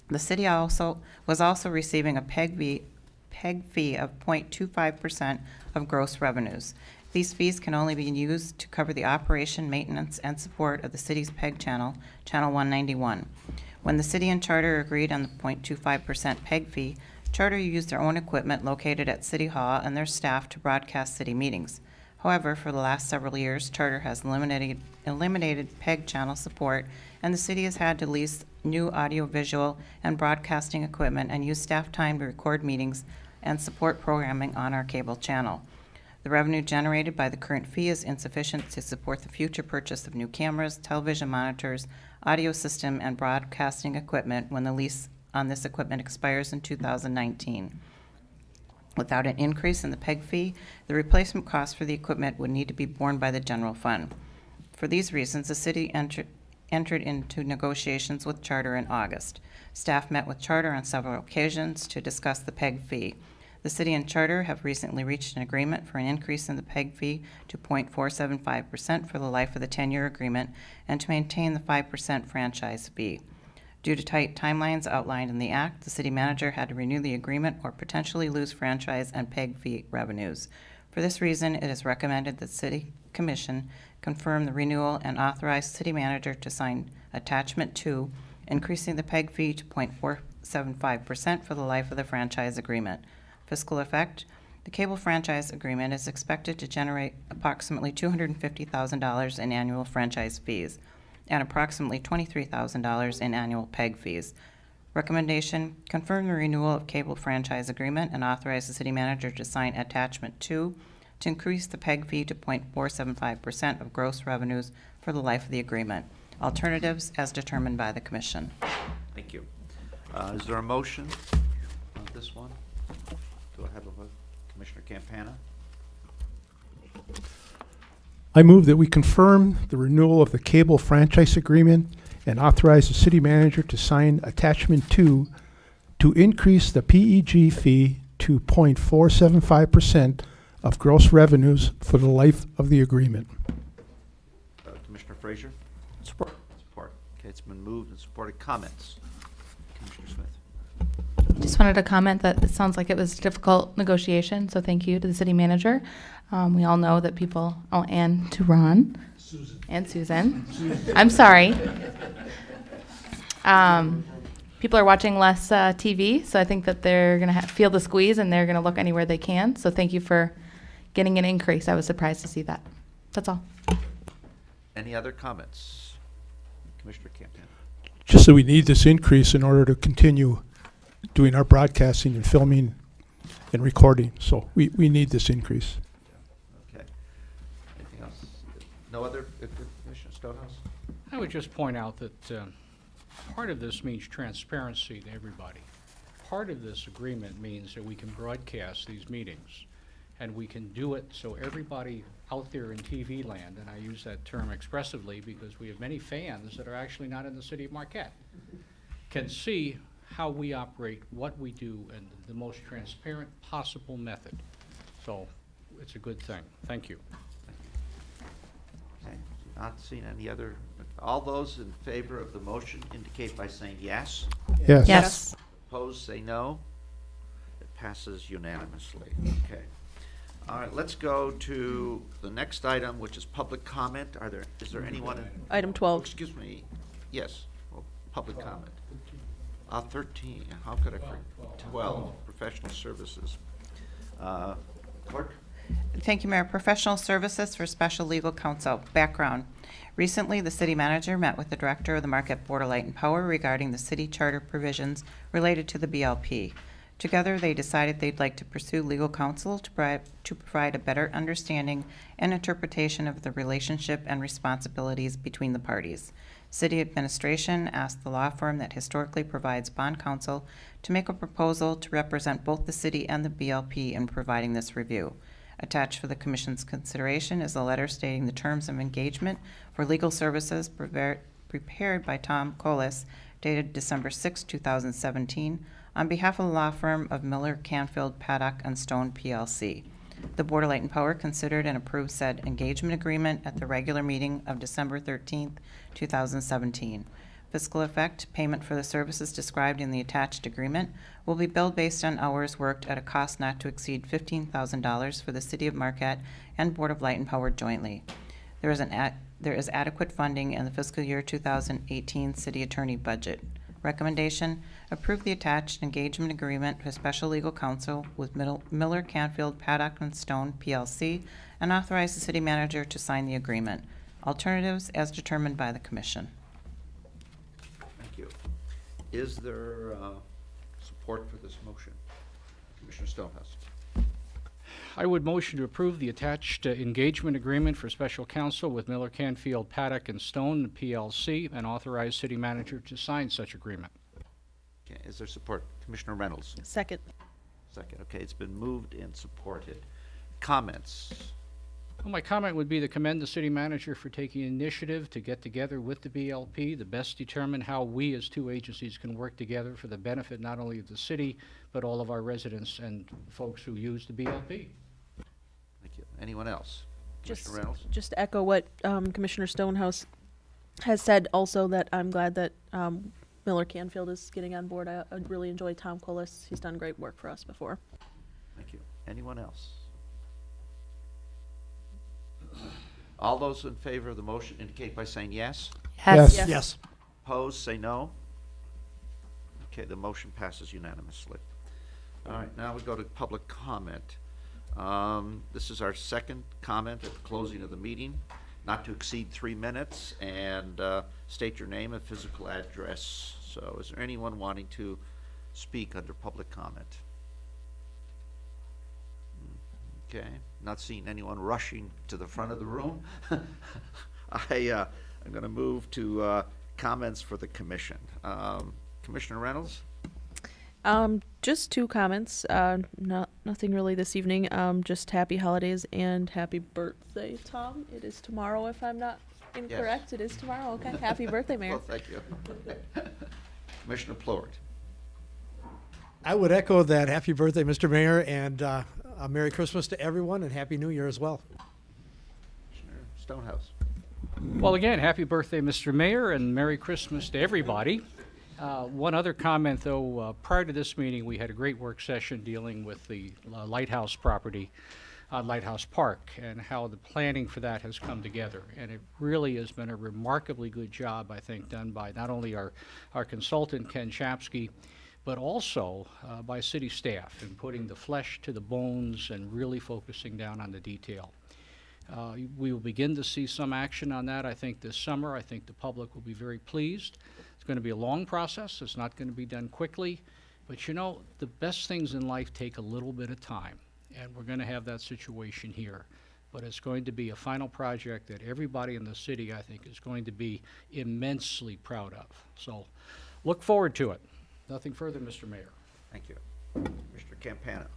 The city was also receiving a PEG fee of 0.25% of gross revenues. These fees can only be used to cover the operation, maintenance, and support of the city's PEG channel, Channel 191. When the city and Charter agreed on the 0.25% PEG fee, Charter used their own equipment located at City Hall and their staff to broadcast city meetings. However, for the last several years, Charter has eliminated PEG channel support, and the city has had to lease new audiovisual and broadcasting equipment and use staff time to record meetings and support programming on our cable channel. The revenue generated by the current fee is insufficient to support the future purchase of new cameras, television monitors, audio system, and broadcasting equipment when the lease on this equipment expires in 2019. Without an increase in the PEG fee, the replacement cost for the equipment would need to be borne by the general fund. For these reasons, the city entered into negotiations with Charter in August. Staff met with Charter on several occasions to discuss the PEG fee. The city and Charter have recently reached an agreement for an increase in the PEG fee to 0.475% for the life of the 10-year agreement and to maintain the 5% franchise fee. Due to tight timelines outlined in the Act, the city manager had to renew the agreement or potentially lose franchise and PEG fee revenues. For this reason, it is recommended that City Commission confirm the renewal and authorize city manager to sign Attachment 2, increasing the PEG fee to 0.475% for the life of the franchise agreement. Fiscal effect: the cable franchise agreement is expected to generate approximately $250,000 in annual franchise fees and approximately $23,000 in annual PEG fees. Recommendation: confirm the renewal of cable franchise agreement and authorize the city manager to sign Attachment 2 to increase the PEG fee to 0.475% of gross revenues for the life of the agreement. Alternatives as determined by the Commission. Thank you. Is there a motion on this one? Do I have a vote? Commissioner Campana? I move that we confirm the renewal of the cable franchise agreement and authorize the city manager to sign Attachment 2 to increase the PEG fee to 0.475% of gross revenues for the life of the agreement. Commissioner Frazier? Support. Support. Okay, it's been moved and supported. Comments? Commissioner Smith? Just wanted to comment that it sounds like it was a difficult negotiation, so thank you to the city manager. We all know that people, and to Ron. And Susan. I'm sorry. People are watching less TV, so I think that they're going to feel the squeeze and they're going to look anywhere they can. So thank you for getting an increase. I was surprised to see that. That's all. Any other comments? Commissioner Campana? Just that we need this increase in order to continue doing our broadcasting and filming and recording. So we need this increase. Okay. Anything else? No other? Commissioner Stonehouse? I would just point out that part of this means transparency to everybody. Part of this agreement means that we can broadcast these meetings, and we can do it so everybody out there in TV land, and I use that term expressively because we have many fans that are actually not in the city of Marquette, can see how we operate, what we do, and the most transparent possible method. So it's a good thing. Thank you. Not seeing any other. All those in favor of the motion indicate by saying yes. Yes. Yes. Opposed, say no. It passes unanimously. Okay. All right, let's go to the next item, which is public comment. Is there anyone? Item 12. Excuse me. Yes, well, public comment. 13, how could I forget? 12, professional services. Clerk? Thank you, Mayor. Professional services for special legal counsel. Background. Recently, the city manager met with the director of the Marquette Board of Light and Power regarding the city charter provisions related to the BLP. Together, they decided they'd like to pursue legal counsel to provide a better understanding and interpretation of the relationship and responsibilities between the parties. City administration asked the law firm that historically provides bond counsel to make a proposal to represent both the city and the BLP in providing this review. Attached for the Commission's consideration is a letter stating the terms of engagement for legal services prepared by Tom Colas, dated December 6, 2017, on behalf of the law firm of Miller, Canfield, Paddock, and Stone, PLC. The Board of Light and Power considered and approved said engagement agreement at the regular meeting of December 13, 2017. Fiscal effect, payment for the services described in the attached agreement will be billed based on hours worked at a cost not to exceed $15,000 for the City of Marquette and Board of Light and Power jointly. There is adequate funding in the fiscal year 2018 City Attorney budget. Recommendation, approve the attached engagement agreement for special legal counsel with Miller, Canfield, Paddock, and Stone, PLC, and authorize the city manager to sign the agreement. Alternatives as determined by the Commission. Thank you. Is there support for this motion? Commissioner Stonehouse. I would motion to approve the attached engagement agreement for special counsel with Miller, Canfield, Paddock, and Stone, PLC, and authorize city manager to sign such agreement. Okay, is there support? Commissioner Reynolds. Second. Second. Okay, it's been moved and supported. Comments? Well, my comment would be to commend the city manager for taking initiative to get together with the BLP to best determine how we as two agencies can work together for the benefit not only of the city, but all of our residents and folks who use the BLP. Thank you. Anyone else? Commissioner Reynolds? Just to echo what Commissioner Stonehouse has said, also that I'm glad that Miller Canfield is getting on board. I really enjoy Tom Colas. He's done great work for us before. Thank you. Anyone else? All those in favor of the motion indicate by saying yes. Yes. Yes. Yes. Opposed, say no. Okay, the motion passes unanimously. All right, now we go to public comment. This is our second comment at the closing of the meeting, not to exceed 3 minutes, and state your name and physical address. So is there anyone wanting to speak under public comment? Okay, not seeing anyone rushing to the front of the room. I'm going to move to comments for the commission. Commissioner Reynolds? Just 2 comments. Nothing really this evening. Just happy holidays and happy birthday, Tom. It is tomorrow, if I'm not incorrect. It is tomorrow. Okay. Happy birthday, Mayor. Well, thank you. Commissioner Plord? I would echo that. Happy birthday, Mr. Mayor, and a Merry Christmas to everyone, and Happy New Year as well. Commissioner Stonehouse? Well, again, happy birthday, Mr. Mayor, and Merry Christmas to everybody. One other comment, though, prior to this meeting, we had a great work session dealing with the Lighthouse property, Lighthouse Park, and how the planning for that has come together. And it really has been a remarkably good job, I think, done by not only our consultant, Ken Chapsky, but also by city staff in putting the flesh to the bones and really focusing down on the detail. We will begin to see some action on that, I think, this summer. I think the public will be very pleased. It's going to be a long process. It's not going to be done quickly. But, you know, the best things in life take a little bit of time, and we're going to have that situation here. But it's going to be a final project that everybody in the city, I think, is going to be immensely proud of. So look forward to it. Nothing further, Mr. Mayor. Thank you. Mr. Campana?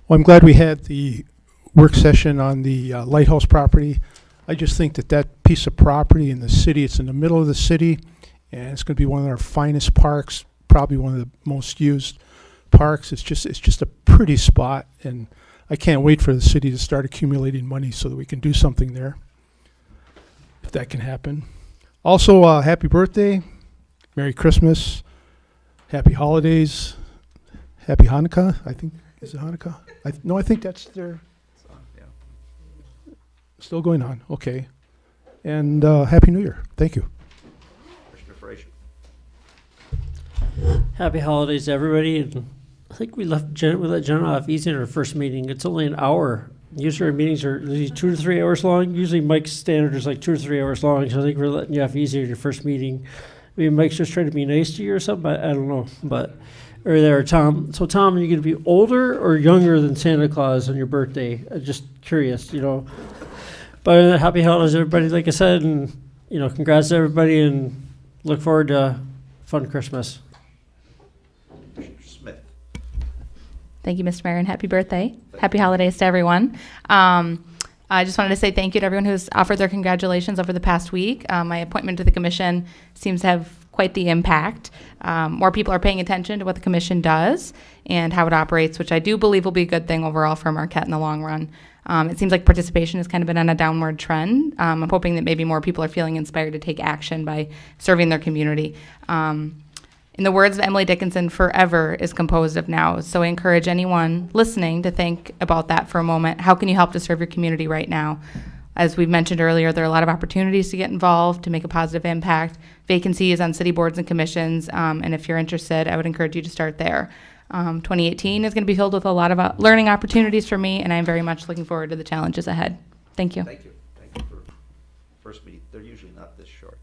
Well, I'm glad we had the work session on the Lighthouse property. I just think that that piece of property in the city, it's in the middle of the city, and it's going to be one of our finest parks, probably one of the most used parks. It's just a pretty spot, and I can't wait for the city to start accumulating money so that we can do something there, if that can happen. Also, happy birthday, Merry Christmas, Happy Holidays, Happy Hanukkah. I think, is it Hanukkah? No, I think that's their, still going on. Okay. And Happy New Year. Thank you. Commissioner Frazier. Happy holidays, everybody. And I think we let Jen off easy in our first meeting. It's only an hour. Usually our meetings are 2 to 3 hours long. Usually Mike's standard is like 2 or 3 hours long. So I think we're letting you off easier in your first meeting. Maybe Mike's just trying to be nice to you or something. I don't know. But or there, Tom. So Tom, are you going to be older or younger than Santa Claus on your birthday? I'm just curious, you know. But happy holidays, everybody. Like I said, and congrats to everybody, and look forward to a fun Christmas. Commissioner Smith. Thank you, Mr. Mayor, and happy birthday. Happy holidays to everyone. I just wanted to say thank you to everyone who's offered their congratulations over the past week. My appointment to the commission seems to have quite the impact. More people are paying attention to what the commission does and how it operates, which I do believe will be a good thing overall for Marquette in the long run. It seems like participation has kind of been on a downward trend. I'm hoping that maybe more people are feeling inspired to take action by serving their community. In the words of Emily Dickinson, forever is composed of nows. So I encourage anyone listening to think about that for a moment. How can you help to serve your community right now? As we've mentioned earlier, there are a lot of opportunities to get involved, to make a positive impact, vacancies on city boards and commissions, and if you're interested, I would encourage you to start there. 2018 is going to be filled with a lot of learning opportunities for me, and I'm very much looking forward to the challenges ahead. Thank you. Thank you. Thank you for first meeting. They're usually not this short.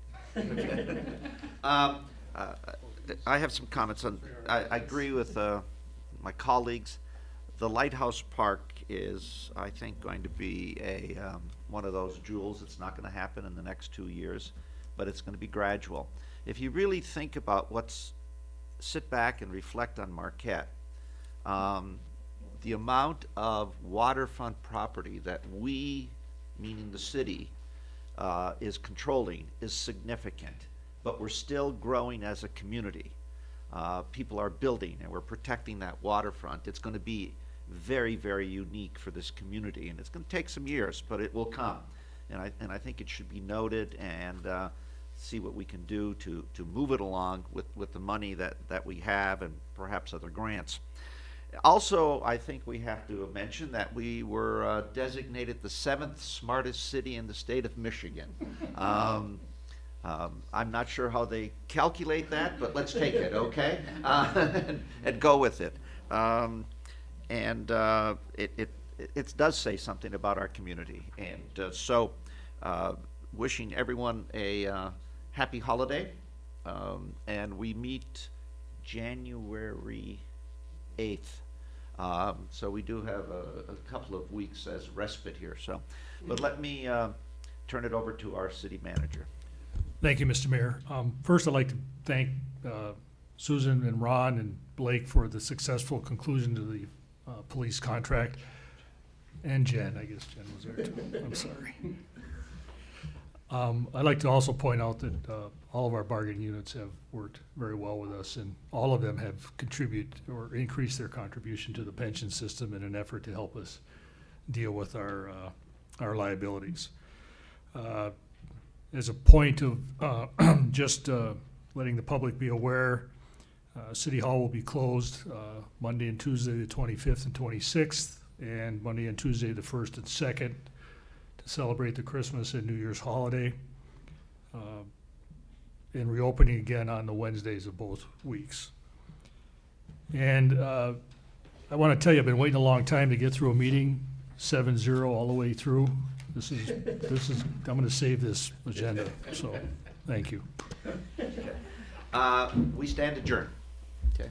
I have some comments on. I agree with my colleagues. The Lighthouse Park is, I think, going to be a one of those jewels. It's not going to happen in the next 2 years, but it's going to be gradual. If you really think about sit back and reflect on Marquette, the amount of waterfront property that we, meaning the city, is controlling is significant, but we're still growing as a community. People are building and we're protecting that waterfront. It's going to be very, very unique for this community, and it's going to take some years, but it will come. And I think it should be noted, and see what we can do to move it along with the money that we have, and perhaps other grants. Also, I think we have to mention that we were designated the 7th smartest city in the state of Michigan. I'm not sure how they calculate that, but let's take it, okay? And go with it. It does say something about our community. And so wishing everyone a happy holiday. And we meet January 8th. So we do have a couple of weeks as respite here. So, but let me turn it over to our city manager. Thank you, Mr. Mayor. First, I'd like to thank Susan and Ron and Blake for the successful conclusion to the police contract. And Jen, I guess Jen was there too. I'm sorry. I'd like to also point out that all of our bargaining units have worked very well with us, and all of them have contributed or increased their contribution to the pension system in an effort to help us deal with our liabilities. As a point of just letting the public be aware, City Hall will be closed Monday and Tuesday the 25th and 26th, and Monday and Tuesday the 1st and 2nd to celebrate the Christmas and New Year's holiday, and reopening again on the Wednesdays of both weeks. And I want to tell you, I've been waiting a long time to get through a meeting, 7-0 all the way through. This is, I'm going to save this agenda, so thank you. We stand adjourned. Okay.